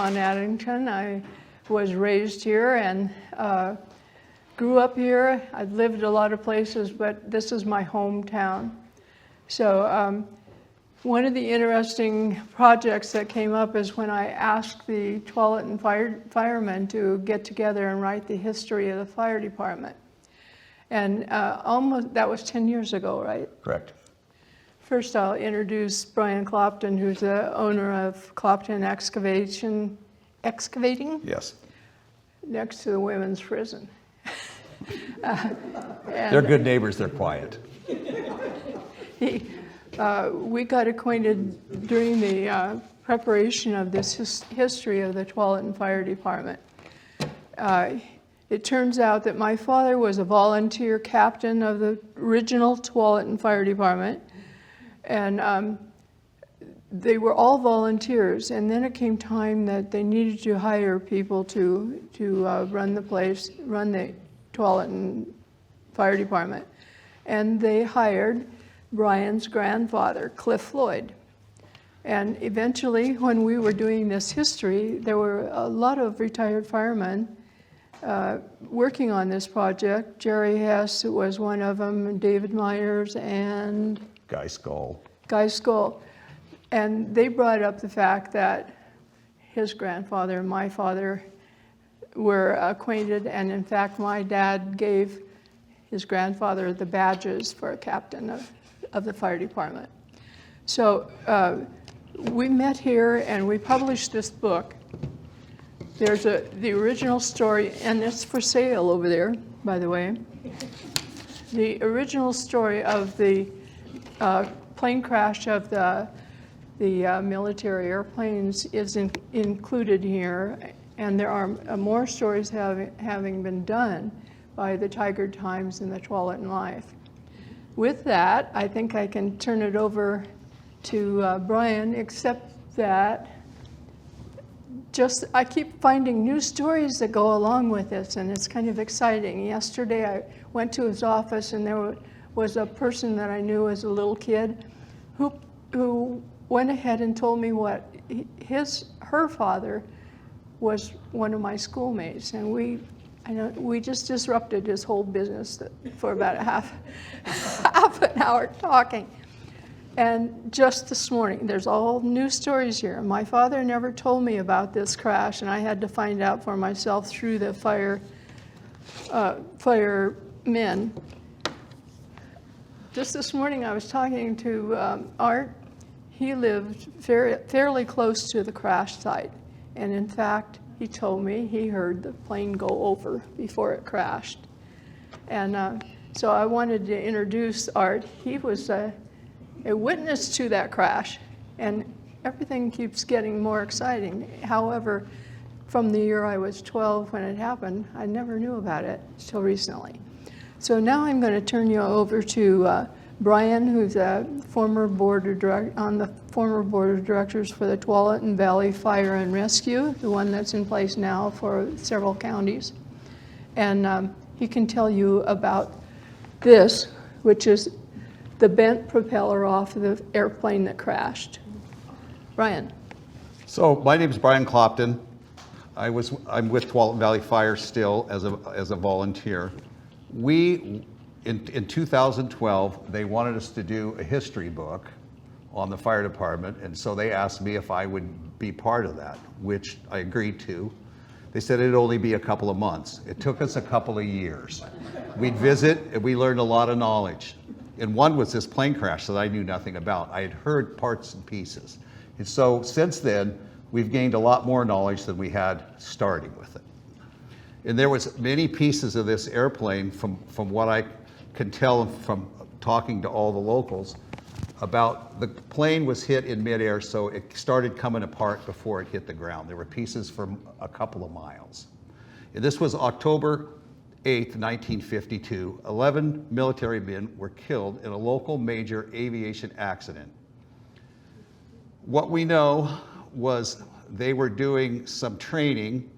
Yvonne Addington. I was raised here and grew up here. I've lived a lot of places, but this is my hometown. So one of the interesting projects that came up is when I asked the Tualatin firemen to get together and write the history of the fire department. And that was 10 years ago, right? Correct. First, I'll introduce Brian Clopton, who's the owner of Clopton Excavating? Yes. Next to the women's prison. They're good neighbors, they're quiet. We got acquainted during the preparation of this history of the Tualatin Fire Department. It turns out that my father was a volunteer captain of the original Tualatin Fire Department, and they were all volunteers, and then it came time that they needed to hire people to run the place, run the Tualatin Fire Department. And they hired Brian's grandfather, Cliff Floyd. And eventually, when we were doing this history, there were a lot of retired firemen working on this project. Jerry Hess was one of them, David Myers, and Guy Skull. And they brought up the fact that his grandfather and my father were acquainted, and in fact, my dad gave his grandfather the badges for a captain of the fire department. So we met here and we published this book. There's the original story, and it's for sale over there, by the way. The original story of the plane crash of the military airplanes is included here, and there are more stories having been done by the Tiger Times and the Tualatin Life. With that, I think I can turn it over to Brian, except that I keep finding new stories that go along with this, and it's kind of exciting. Yesterday I went to his office, and there was a person that I knew as a little kid who went ahead and told me what her father was one of my schoolmates, and we just disrupted his whole business for about half an hour talking. And just this morning, there's all new stories here. My father never told me about this crash, and I had to find out for myself through the firemen. Just this morning, I was talking to Art. He lived fairly close to the crash site, and in fact, he told me he heard the plane go over before it crashed. And so I wanted to introduce Art. He was a witness to that crash, and everything keeps getting more exciting. However, from the year I was 12 when it happened, I never knew about it until recently. So now I'm going to turn you over to Brian, who's a former on the former board of directors for the Tualatin Valley Fire and Rescue, the one that's in place now for several counties. And he can tell you about this, which is the bent propeller off of the airplane that crashed. Brian. So my name is Brian Clopton. I'm with Tualatin Valley Fire still as a volunteer. In 2012, they wanted us to do a history book on the fire department, and so they asked me if I would be part of that, which I agreed to. They said it'd only be a couple of months. It took us a couple of years. We'd visit, and we learned a lot of knowledge. And one was this plane crash that I knew nothing about. I had heard parts and pieces. And so since then, we've gained a lot more knowledge than we had starting with it. And there was many pieces of this airplane from what I can tell from talking to all the locals about the plane was hit in midair, so it started coming apart before it hit the ground. There were pieces from a couple of miles. And this was October 8th, 1952. 11 military men were killed in a local major aviation accident. What we know was they were doing some training,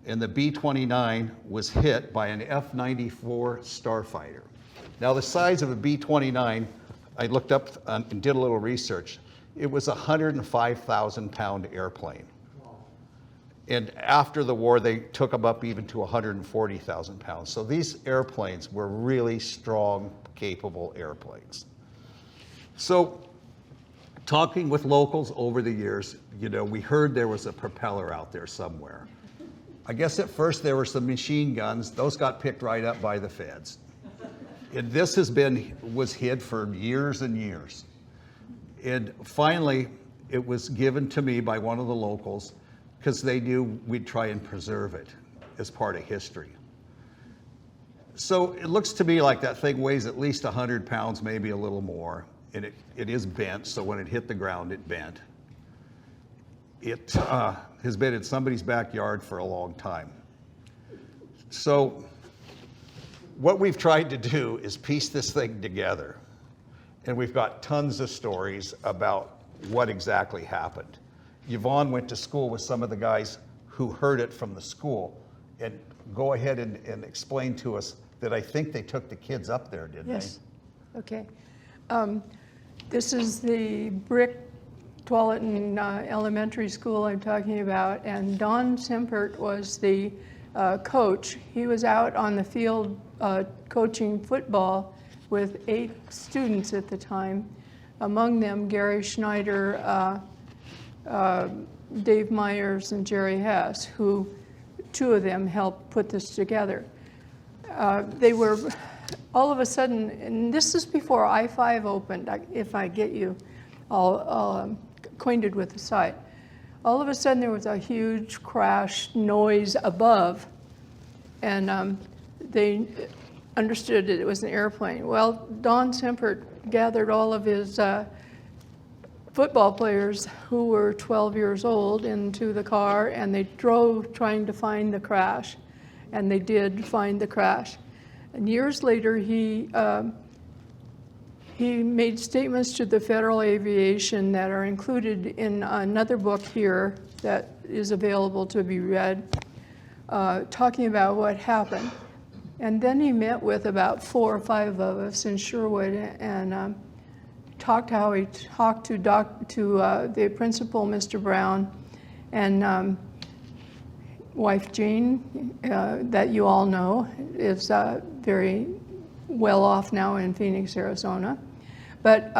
and the B29 was hit by an F94 Starfire. Now the size of a B29, I looked up and did a little research. It was a 105,000 pound airplane. And after the war, they took them up even to 140,000 pounds. So these airplanes were really strong, capable airplanes. So talking with locals over the years, we heard there was a propeller out there somewhere. I guess at first there were some machine guns. Those got picked right up by the feds. And this was hid for years and years. And finally, it was given to me by one of the locals because they knew we'd try and preserve it as part of history. So it looks to me like that thing weighs at least 100 pounds, maybe a little more. And it is bent, so when it hit the ground, it bent. It has been in somebody's backyard for a long time. So what we've tried to do is piece this thing together. And we've got tons of stories about what exactly happened. Yvonne went to school with some of the guys who heard it from the school. And go ahead and explain to us that I think they took the kids up there, didn't they? Yes. Okay. This is the brick Tualatin Elementary School I'm talking about, and Don Sempert was the coach. He was out on the field coaching football with 8 students at the time, among them Gary Schneider, Dave Myers, and Jerry Hess, who 2 of them helped put this together. They were all of a sudden, and this is before I-5 opened, if I get you all acquainted with the site. All of a sudden there was a huge crash noise above, and they understood that it was an airplane. Well, Don Sempert gathered all of his football players who were 12 years old into the car, and they drove trying to find the crash, and they did find the crash. And years later, he made statements to the Federal Aviation that are included in another book here that is available to be read, talking about what happened. And then he met with about 4 or 5 of us in Sherwood and talked how he talked to the principal, Mr. Brown, and wife Jane, that you all know, is very well off now in Phoenix, Arizona. But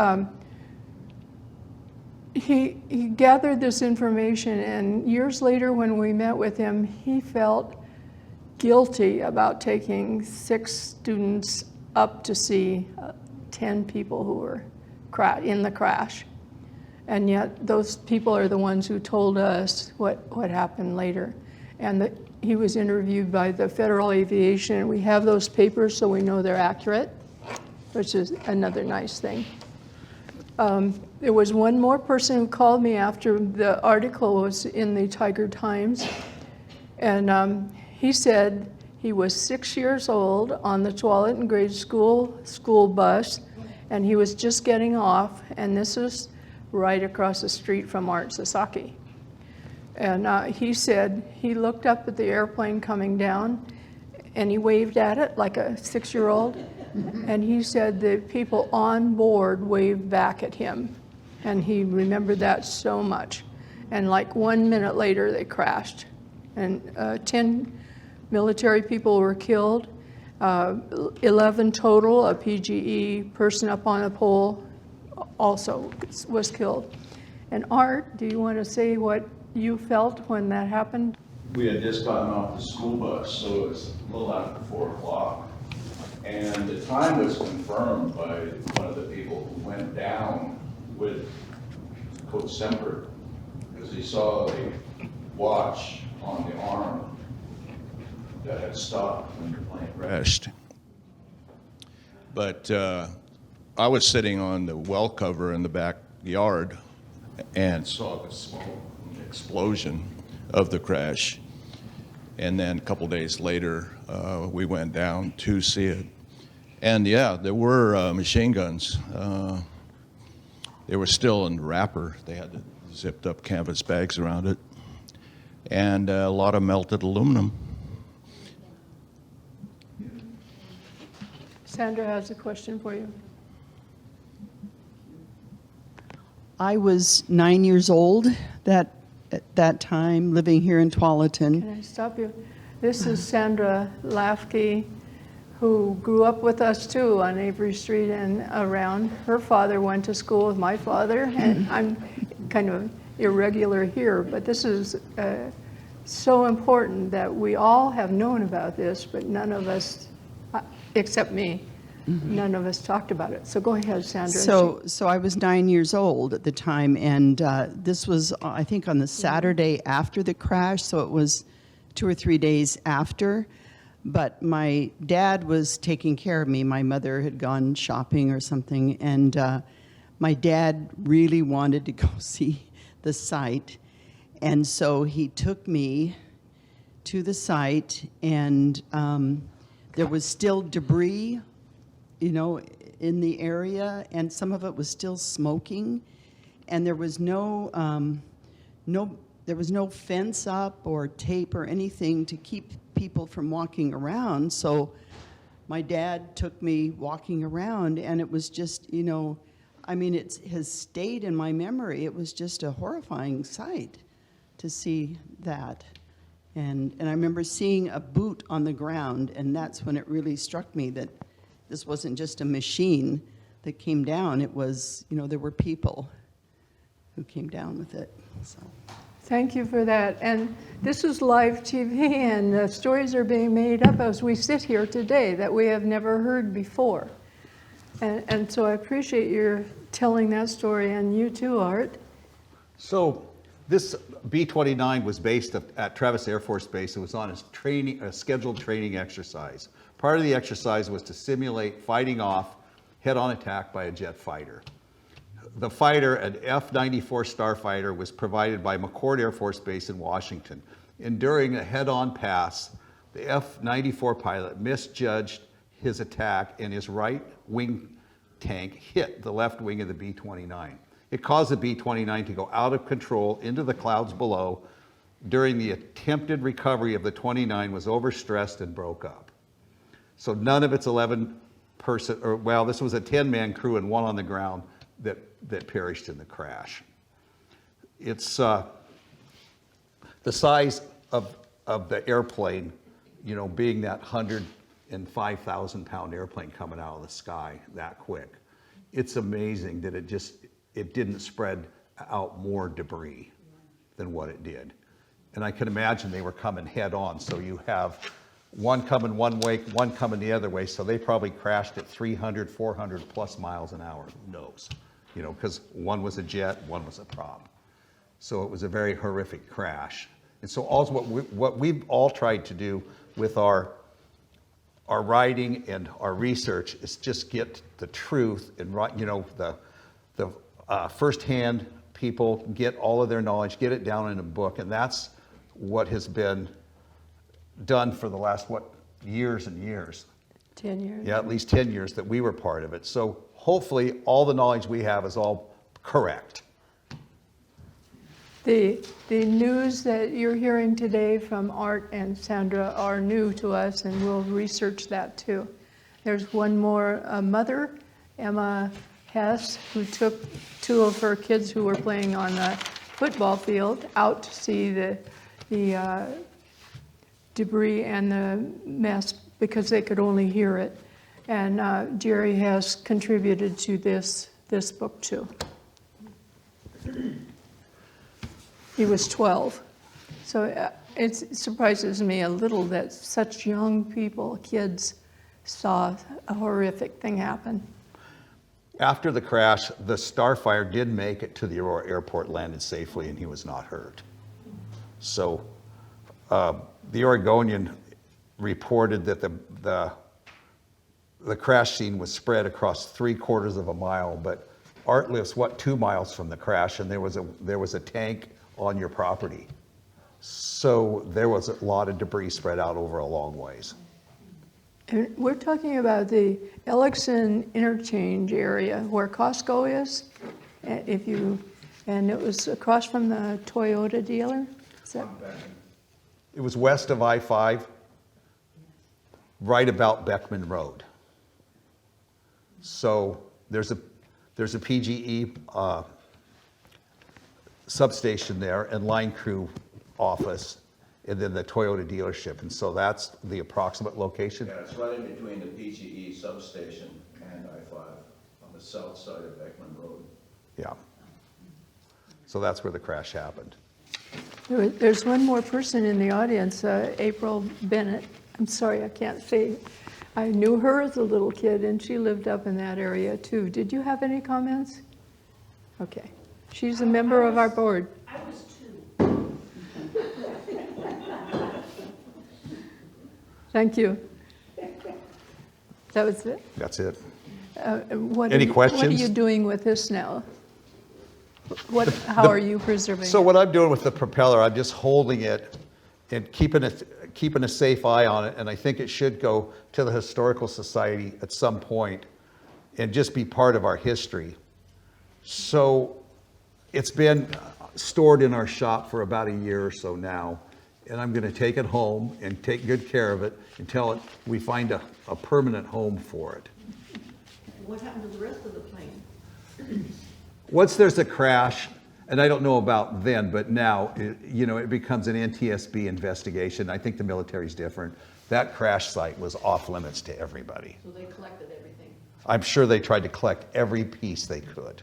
he gathered this information, and years later when we met with him, he felt guilty about taking 6 students up to see 10 people who were in the crash. And yet those people are the ones who told us what happened later. And he was interviewed by the Federal Aviation, and we have those papers so we know they're accurate, which is another nice thing. There was one more person who called me after the article was in the Tiger Times, and he said he was 6 years old on the Tualatin grade school bus, and he was just getting off, and this was right across the street from Art Sasaki. And he said he looked up at the airplane coming down, and he waved at it like a 6-year-old, and he said the people on board waved back at him, and he remembered that so much. And like 1 minute later, they crashed, and 10 military people were killed, 11 total. A PGE person up on a pole also was killed. And Art, do you want to say what you felt when that happened? We had just gotten off the school bus, so it was a little after 4 o'clock. And the time was confirmed by one of the people who went down with Coach Semper, because he saw a watch on the arm that had stopped when the plane crashed. But I was sitting on the well cover in the backyard and saw the smoke explosion of the crash. And then a couple days later, we went down to see it. And yeah, there were machine guns. They were still in the wrapper. They had the zipped up canvas bags around it. And a lot of melted aluminum. Sandra has a question for you. I was 9 years old that at that time, living here in Tualatin. Can I stop you? This is Sandra Lafke, who grew up with us too on Avery Street and around. Her father went to school with my father, and I'm kind of irregular here, but this is so important that we all have known about this, but none of us, except me, none of us talked about it. So go ahead, Sandra. So I was 9 years old at the time, and this was, I think, on the Saturday after the crash, so it was 2 or 3 days after. But my dad was taking care of me. My mother had gone shopping or something, and my dad really wanted to go see the site. And so he took me to the site, and there was still debris, you know, in the area, and some of it was still smoking, and there was no fence up or tape or anything to keep people from walking around. So my dad took me walking around, and it was just, you know, I mean, it has stayed in my memory. It was just a horrifying sight to see that. And I remember seeing a boot on the ground, and that's when it really struck me that this wasn't just a machine that came down. It was, you know, there were people who came down with it. So. Thank you for that. And this is live TV, and stories are being made up as we sit here today that we have never heard before. And so I appreciate your telling that story, and you too, Art. So this B-29 was based at Travis Air Force Base. It was on a scheduled training exercise. Part of the exercise was to simulate fighting off head-on attack by a jet fighter. The fighter, an F94 Starfire, was provided by McCord Air Force Base in Washington. And during a head-on pass, the F94 pilot misjudged his attack, and his right wing tank hit the left wing of the B-29. It caused the B-29 to go out of control into the clouds below. During the attempted recovery of the 29 was overstressed and broke up. So none of its 11-person, or well, this was a 10-man crew and one on the ground that perished in the crash. It's the size of the airplane, you know, being that 105,000-pound airplane coming out of the sky that quick. It's amazing that it didn't spread out more debris than what it did. And I can imagine they were coming head on. So you have one coming one way, one coming the other way. So they probably crashed at 300, 400 plus miles an hour. Who knows? You know, because one was a jet, one was a prop. So it was a very horrific crash. And so also what we've all tried to do with our writing and our research is just get the truth and, you know, the firsthand people, get all of their knowledge, get it down in a book. And that's what has been done for the last, years and years. 10 years. Yeah, at least 10 years that we were part of it. So hopefully all the knowledge we have is all correct. The news that you're hearing today from Art and Sandra are new to us, and we'll research that too. There's one more mother, Emma Hess, who took 2 of her kids who were playing on the football field out to see the debris and the mess because they could only hear it. And Jerry has contributed to this book too. He was 12. So it surprises me a little that such young people, kids, saw a horrific thing happen. After the crash, the Starfire did make it to the Aurora Airport, landed safely, and he was not hurt. So the Oregonian reported that the crash scene was spread across 3/4 of a mile, but Art lives, 2 miles from the crash, and there was a tank on your property. So there was a lot of debris spread out over a long ways. And we're talking about the Ellickson interchange area where Costco is. And it was across from the Toyota dealer. Is that? It was west of I-5, right about Beckman Road. So there's a PGE substation there and line crew office, and then the Toyota dealership. And so that's the approximate location? Yeah, it's right in between the PGE substation and I-5 on the south side of Beckman Road. Yeah. So that's where the crash happened. There's one more person in the audience, April Bennett. I'm sorry, I can't say. I knew her as a little kid, and she lived up in that area too. Did you have any comments? Okay. She's a member of our board. I was 2. Thank you. That was it? That's it. What Any What are questions? you doing with this now? How are you preserving So it? what I'm doing with the propeller, I'm just holding it and keeping a safe eye on it, and I think it should go to the Historical Society at some point and just be part of our history. So it's been stored in our shop for about a year or so now, and I'm gonna take it home and take good care of it until we find a permanent home for it. What happened to the rest of the plane? Once there's a crash, and I don't know about then, but now, it becomes an NTSB investigation. I think the military's different. That crash site was off limits to everybody. So they collected everything. I'm sure they tried to collect every piece they could,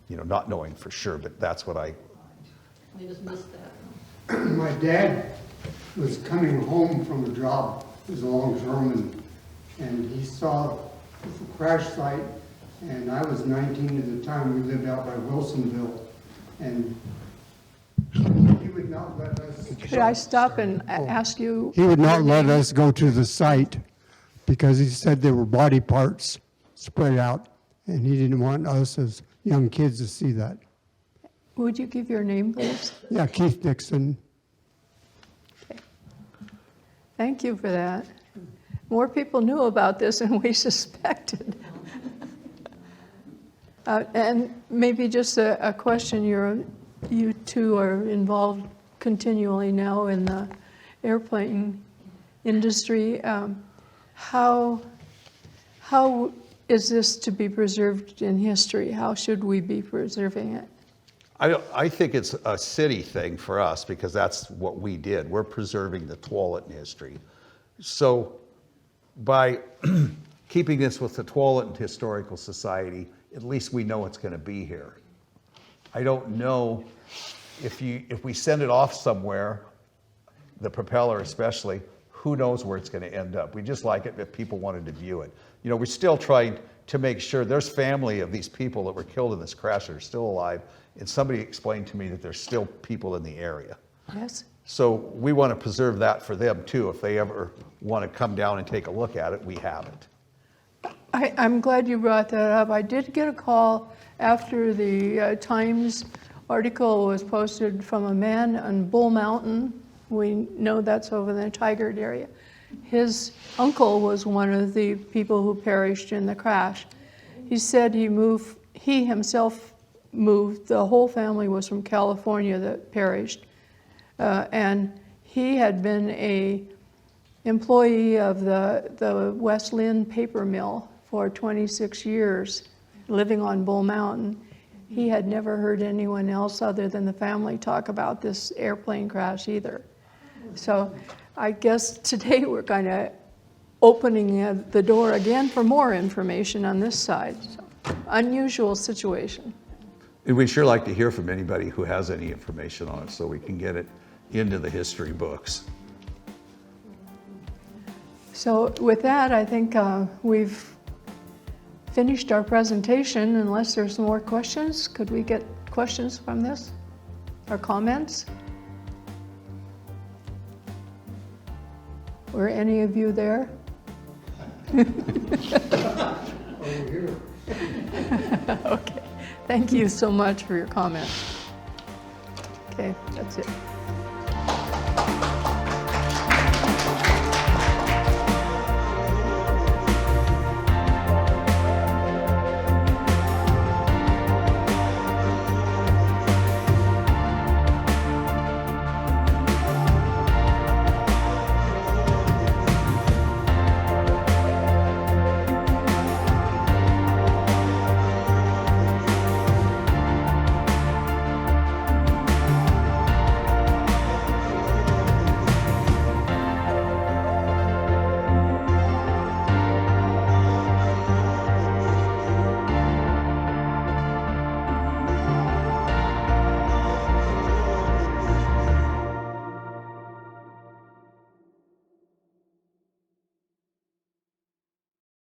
not knowing for sure, but that's what They just missed that. My dad was coming home from a job as a longshoreman, and he saw the crash site, and I was 19 at the time. We lived out by Wilsonville, and he would not let us. Could I stop and ask you? He would not let us go to the site because he said there were body parts spread out, and he didn't want us as young kids to see that. Would you give your name, please? Yeah, Keith Nixon. Thank you for that. More people knew about this than we suspected. And maybe just a question, you two are involved continually now in the airplane industry. How is this to be preserved in history? How should we be preserving it? I think it's a city thing for us because that's what we did. We're preserving the Tualatin history. So by keeping this with the Tualatin Historical Society, at least we know it's going to be here. I don't know if we send it off somewhere, the propeller especially, who knows where it's going to end up. We just like it if people wanted to view it. We're still trying to make sure there's family of these people that were killed in this crash that are still alive, and somebody explained to me that there's still people in the area. Yes? So we want to preserve that for them too. If they ever want to come down and take a look at it, we have it. I'm glad you brought that up. I did get a call after the Times article was posted from a man on Bull Mountain. We know that's over in the Tigard area. His uncle was one of the people who perished in the crash. He said he himself moved, the whole family was from California that perished. And he had been an employee of the West Lynn paper mill for 26 years, living on Bull Mountain. He had never heard anyone else other than the family talk about this airplane crash either. So I guess today we're kind of opening the door again for more information on this side. So, unusual situation. And we'd sure like to hear from anybody who has any information on it so we can get it into the history books. So with that, I think we've finished our presentation. Unless there's more questions, could we get questions from this or comments? Were any of you there? Okay, thank you so much for your comments. Okay, that's it.